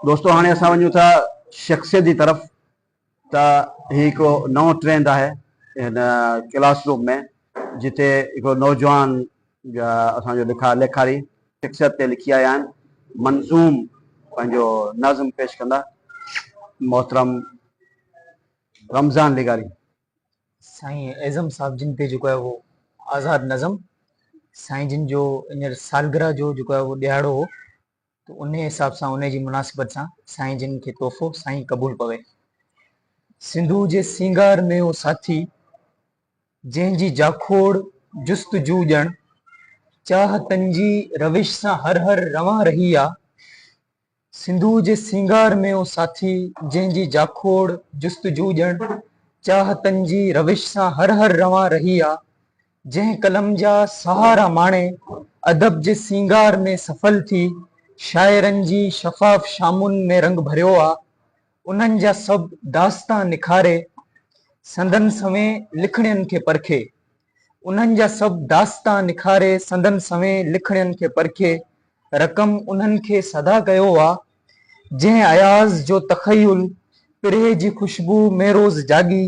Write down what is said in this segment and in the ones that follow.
दोस्तों हाणे असां वञूं था शख्सियत जी तरफ़। त ही हिकिड़ो नओं ट्रेंड आहे हिन क्लासरूम में, जिते हिकिड़ो नौजवान असांजो लेखारी शख्सियत ते लिखी आया आहिनि। मंज़ूम पंहिंजो नज़्म पेश कंदा मोहतरम रमज़ान लिगारी। साईं एज़म साहब जिन ते जेको आहे वो आज़ाद नज़म साईं जिन जो हींअर सालगिरह जो जेको आहे वो ॾियारो हो, तो उन हिसाब सां उन जी मुनासिबत सां साईं जिन खे तोहफ़ो साईं क़बूल पवे। सिंधू जे सिंगार में ओ साथी जंहिंजी जाखोड़ जुस्तजू ॼण चाहतनि जी रविश सां हर हर रवां रही आ। सिंधू जे सिंगार में ओ साथी जंहिंजी जाखोड़ जुस्तजू ॼण चाहतनि जी रविश सां हर हर रवां रही आ। जंहिं कलम जा सहारा माणे अदब जे सिंगार में सफल थी शाइरनि जी शफ़ाफ शामुनि में रंग भरियो आ। उन्हनि जा सभु दास्तां निखारे संदन सवें लिखणियनि खे परखे। उन्हनि जा सभु दास्तां निखारे संदन सवें लिखणियनि खे परखे। रक़म उन्हनि खे सदा कयो आ जंहिं अयाज़ जो तख़य्युल पिरे जी ख़ुशबू में रोज़ जागी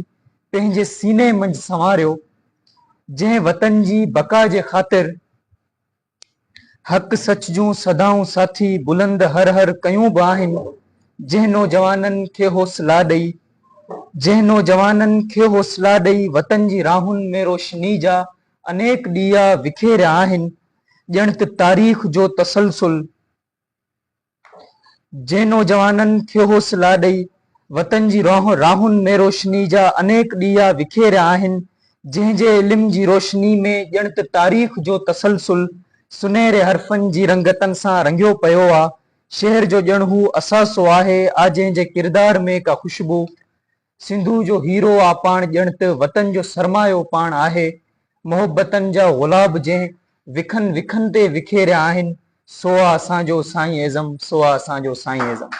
पंहिंजे सीने मंझि संवारियो। जंहिं वतन जी बका जे ख़ातिर हक़ सच जूं सदाऊं साथी बुलंद हर हर कयूं बि आहिनि। जंहिं नौजवाननि खे हौसला ॾेई वतन जी राहुनि में रोशनी जा अनेक ॾीआ विखेरिया आहिनि। ॼण त तारीख़ जो तसलसुल जंहिं नौजवाननि खे हौसला ॾेई वतन जी राहुनि में रोशनी जा अनेक ॾीआ विखेरिया आहिनि। जंहिंजे इल्म जी रोशनी में ॼण त तारीख़ जो तसलसुल सुनहरे हरफनि जी रंगतनि सां रंगियो पियो आ। शहर जो ॼण हू असासो आहे आ जंहिंजे किरदार में का ख़ुशबू। सिंधू जो हीरो आ पाण ॼण त वतन जो सरमायो पाण आहे। मोहब्बतनि जा गुलाब जंहिं विखनि विखनि ते विखेरिया आहिनि। सो आ असांजो साईं एज़म, सो आ असांजो साईं एज़म।